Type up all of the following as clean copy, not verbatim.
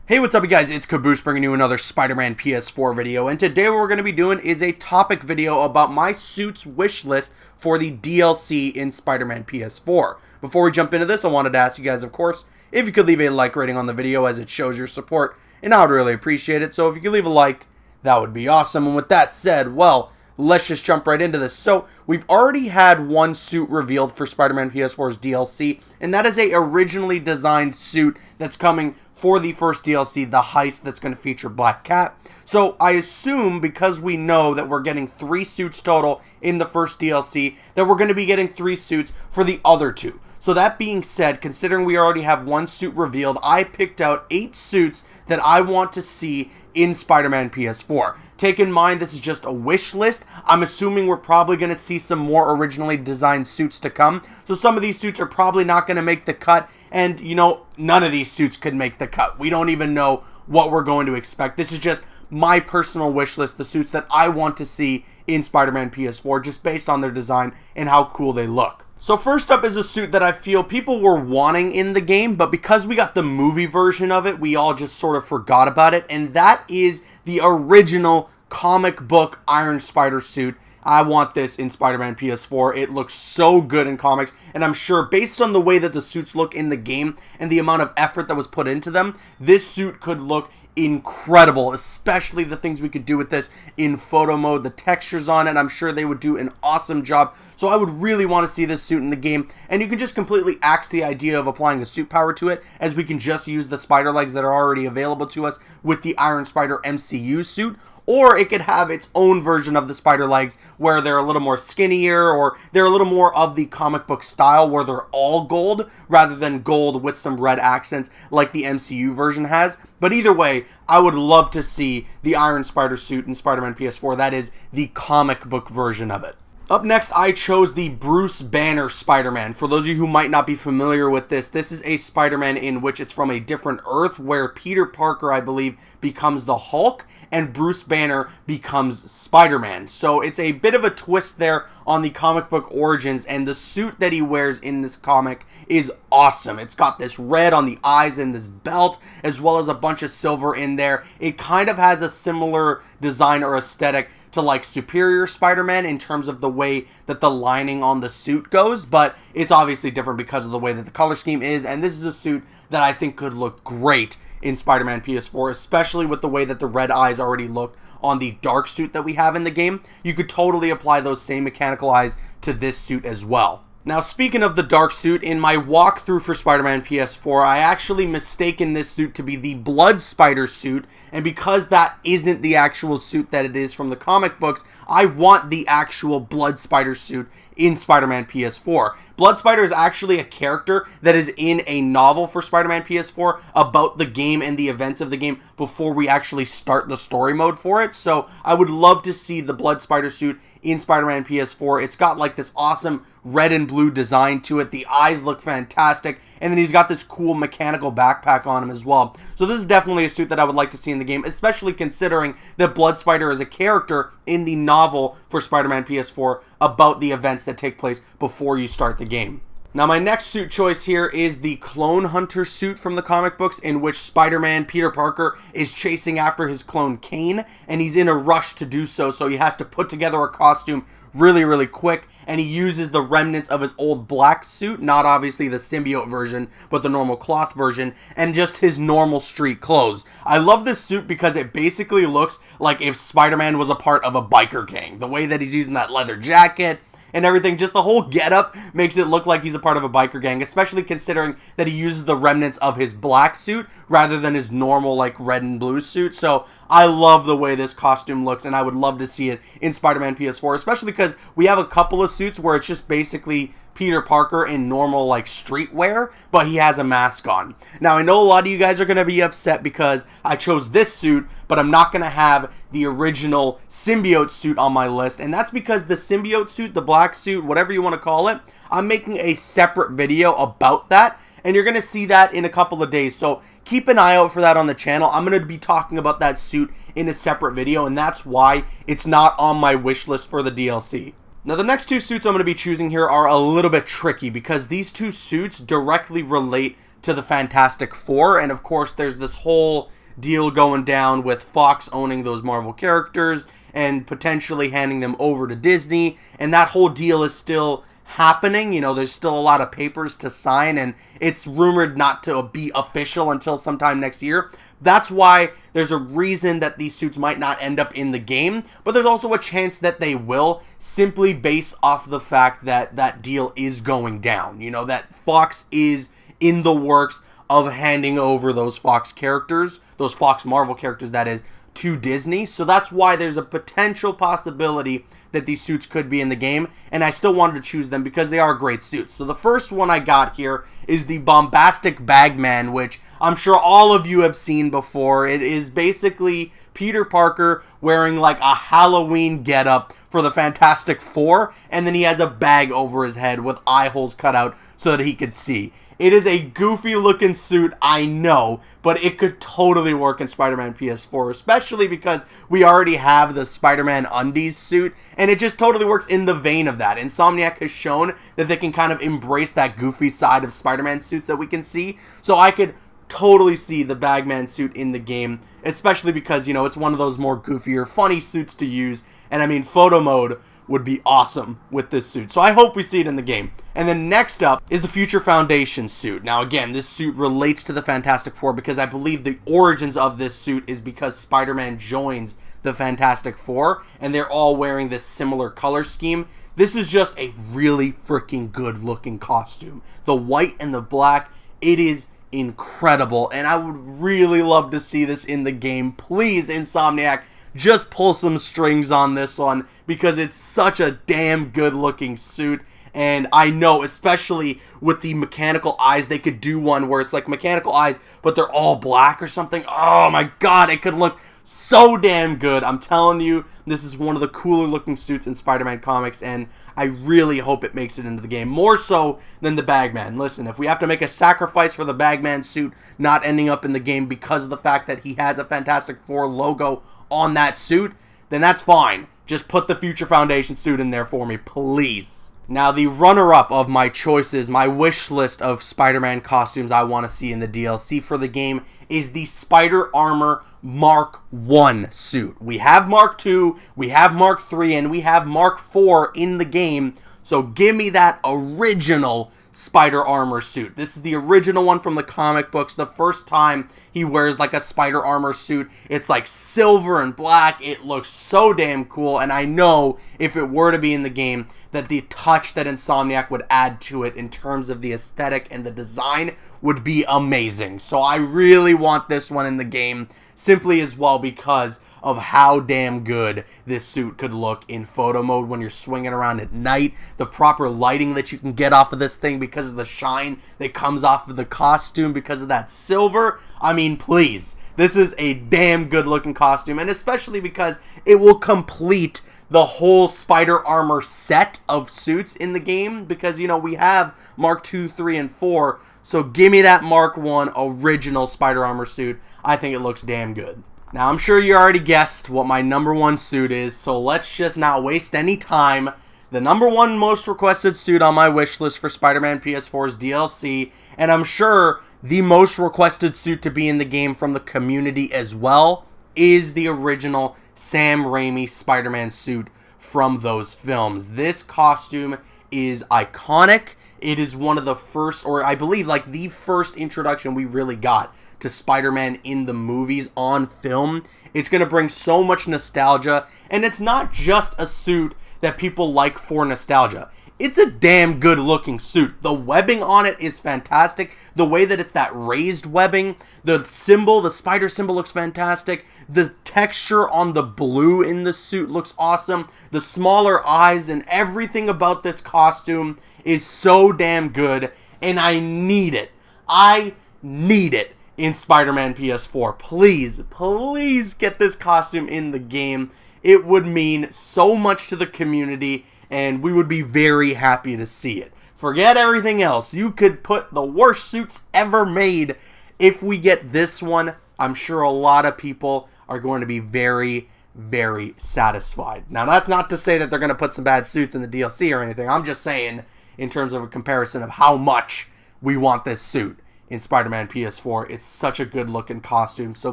Hey, what's up you guys, it's Caboose bringing you another Spider-Man PS4 video, and today what we're going to be doing is a topic video about my Suits wishlist for the DLC in Spider-Man PS4. Before we jump into this, I wanted to ask you guys, of course, if you could leave a like rating on the video as it shows your support, and I would really appreciate it, so if you could leave a like, that would be awesome. And with that said, well, let's just jump right into this. So, we've already had one suit revealed for Spider-Man PS4's DLC, and that is a originally designed suit that's coming for the first DLC, the heist that's going to feature Black Cat. So I assume, because we know that we're getting 3 suits total in the first DLC, that we're going to be getting 3 suits for the other 2. So that being said, considering we already have 1 suit revealed, I picked out 8 suits that I want to see in Spider-Man PS4. Take in mind, this is just a wish list. I'm assuming we're probably going to see some more originally designed suits to come. So some of these suits are probably not going to make the cut. And, you know, none of these suits could make the cut. We don't even know what we're going to expect. This is just my personal wish list, the suits that I want to see in Spider-Man PS4, just based on their design and how cool they look. So first up is a suit that I feel people were wanting in the game, but because we got the movie version of it, we all just sort of forgot about it, and that is the original comic book Iron Spider suit. I want this in Spider-Man PS4. It looks so good in comics, and I'm sure based on the way that the suits look in the game and the amount of effort that was put into them, this suit could look incredible, especially the things we could do with this in photo mode, the textures on it. I'm sure they would do an awesome job. So I would really want to see this suit in the game, and you can just completely axe the idea of applying a suit power to it, as we can just use the spider legs that are already available to us with the Iron Spider MCU suit. Or it could have its own version of the spider legs where they're a little more skinnier, or they're a little more of the comic book style where they're all gold rather than gold with some red accents like the MCU version has. But either way, I would love to see the Iron Spider suit in Spider-Man PS4. That is the comic book version of it. Up next, I chose the Bruce Banner Spider-Man. For those of you who might not be familiar with this, this is a Spider-Man in which it's from a different Earth where Peter Parker, I believe, becomes the Hulk and Bruce Banner becomes Spider-Man. So it's a bit of a twist there on the comic book origins, and the suit that he wears in this comic is awesome. It's got this red on the eyes and this belt, as well as a bunch of silver in there. It kind of has a similar design or aesthetic to like Superior Spider-Man in terms of the way that the lining on the suit goes, but it's obviously different because of the way that the color scheme is, and this is a suit that I think could look great in Spider-Man PS4, especially with the way that the red eyes already look on the dark suit that we have in the game. You could totally apply those same mechanical eyes to this suit as well. Now, speaking of the dark suit, in my walkthrough for Spider-Man PS4, I actually mistaken this suit to be the Blood Spider suit, and because that isn't the actual suit that it is from the comic books, I want the actual Blood Spider suit in Spider-Man PS4. Blood Spider is actually a character that is in a novel for Spider-Man PS4 about the game and the events of the game before we actually start the story mode for it. So I would love to see the Blood Spider suit in Spider-Man PS4. It's got like this awesome red and blue design to it. The eyes look fantastic, and then he's got this cool mechanical backpack on him as well. So this is definitely a suit that I would like to see in the game, especially considering that Blood Spider is a character in the novel for Spider-Man PS4 about the events that take place before you start the game. Now, my next suit choice here is the Clone Hunter suit from the comic books, in which Spider-Man, Peter Parker, is chasing after his clone Kane, and he's in a rush to do so, so he has to put together a costume really quick, and he uses the remnants of his old black suit, not obviously the symbiote version, but the normal cloth version, and just his normal street clothes. I love this suit because it basically looks like if Spider-Man was a part of a biker gang. The way that he's using that leather jacket and everything, just the whole getup makes it look like he's a part of a biker gang, especially considering that he uses the remnants of his black suit rather than his normal like red and blue suit. So I love the way this costume looks, and I would love to see it in Spider-Man PS4, especially because we have a couple of suits where it's just basically Peter Parker in normal like streetwear, but he has a mask on. Now, I know a lot of you guys are going to be upset because I chose this suit, but I'm not going to have the original symbiote suit on my list, and that's because the symbiote suit, the black suit, whatever you want to call it, I'm making a separate video about that, and you're going to see that in a couple of days, so keep an eye out for that on the channel. I'm going to be talking about that suit in a separate video, and that's why it's not on my wish list for the DLC. Now, the next two suits I'm going to be choosing here are a little bit tricky because these two suits directly relate to the Fantastic Four, and of course, there's this whole deal going down with Fox owning those Marvel characters and potentially handing them over to Disney, and that whole deal is still happening. You know, there's still a lot of papers to sign, and it's rumored not to be official until sometime next year. That's why there's a reason that these suits might not end up in the game, but there's also a chance that they will, simply based off the fact that that deal is going down. You know, that Fox is in the works of handing over those Fox characters, those Fox Marvel characters, that is, to Disney. So that's why there's a potential possibility that these suits could be in the game, and I still wanted to choose them because they are great suits. So the first one I got here is the Bombastic Bagman, which I'm sure all of you have seen before. It is basically Peter Parker wearing like a Halloween getup for the Fantastic Four, and then he has a bag over his head with eye holes cut out so that he could see. It is a goofy looking suit, I know, but it could totally work in Spider-Man PS4, especially because we already have the Spider-Man undies suit, and it just totally works in the vein of that. Insomniac has shown that they can kind of embrace that goofy side of Spider-Man suits that we can see, so I could totally see the Bagman suit in the game, especially because, you know, it's one of those more goofier, funny suits to use, and I mean, photo mode would be awesome with this suit. So I hope we see it in the game. And then next up is the Future Foundation suit. Now again, this suit relates to the Fantastic Four because I believe the origins of this suit is because Spider-Man joins the Fantastic Four and they're all wearing this similar color scheme. This is just a really freaking good looking costume. The white and the black, it is incredible, and I would really love to see this in the game. Please, Insomniac, just pull some strings on this one because it's such a damn good looking suit. And I know, especially with the mechanical eyes, they could do one where it's like mechanical eyes, but they're all black or something. Oh my god, it could look so damn good. I'm telling you, this is one of the cooler looking suits in Spider-Man comics, and I really hope it makes it into the game, more so than the Bagman. Listen, if we have to make a sacrifice for the Bagman suit not ending up in the game because of the fact that he has a Fantastic Four logo on that suit, then that's fine. Just put the Future Foundation suit in there for me, please. Now, the runner-up of my choices, my wish list of Spider-Man costumes I want to see in the DLC for the game, is the Spider Armor Mark 1 suit. We have Mark 2, we have Mark 3, and we have Mark 4 in the game, so give me that original Spider Armor suit. This is the original one from the comic books. The first time he wears like a Spider Armor suit, it's like silver and black. It looks so damn cool, and I know if it were to be in the game that the touch that Insomniac would add to it in terms of the aesthetic and the design would be amazing. So I really want this one in the game, simply as well because of how damn good this suit could look in photo mode when you're swinging around at night. The proper lighting that you can get off of this thing because of the shine that comes off of the costume because of that silver. I mean, please. This is a damn good looking costume, and especially because it will complete the whole Spider Armor set of suits in the game because, you know, we have Mark 2, 3, and 4, so give me that Mark 1 original Spider Armor suit. I think it looks damn good. Now, I'm sure you already guessed what my number 1 suit is, so let's just not waste any time. The number 1 most requested suit on my wish list for Spider-Man PS4's DLC, and I'm sure the most requested suit to be in the game from the community as well, is the original Sam Raimi Spider-Man suit from those films. This costume is iconic. It is one of the first, or I believe like the first introduction we really got to Spider-Man in the movies on film. It's going to bring so much nostalgia, and it's not just a suit that people like for nostalgia. It's a damn good looking suit. The webbing on it is fantastic. The way that it's that raised webbing, the symbol, the spider symbol looks fantastic. The texture on the blue in the suit looks awesome. The smaller eyes and everything about this costume is so damn good, and I need it. I need it in Spider-Man PS4. Please, please get this costume in the game. It would mean so much to the community, and we would be very happy to see it. Forget everything else. You could put the worst suits ever made. If we get this one, I'm sure a lot of people are going to be very, very satisfied. Now, that's not to say that they're going to put some bad suits in the DLC or anything. I'm just saying in terms of a comparison of how much we want this suit in Spider-Man PS4. It's such a good looking costume. So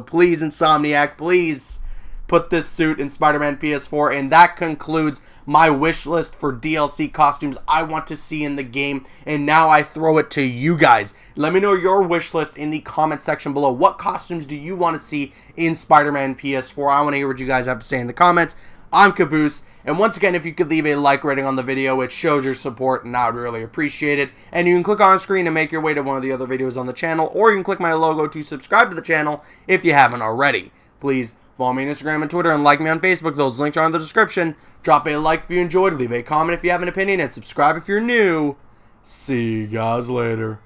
please, Insomniac, please put this suit in Spider-Man PS4. And that concludes my wish list for DLC costumes I want to see in the game. And now I throw it to you guys. Let me know your wish list in the comment section below. What costumes do you want to see in Spider-Man PS4? I want to hear what you guys have to say in the comments. I'm Caboose, and once again, if you could leave a like rating on the video, it shows your support, and I would really appreciate it. And you can click on screen and make your way to one of the other videos on the channel, or you can click my logo to subscribe to the channel if you haven't already. Please follow me on Instagram and Twitter, and like me on Facebook. Those links are in the description. Drop a like if you enjoyed, leave a comment if you have an opinion, and subscribe if you're new. See you guys later.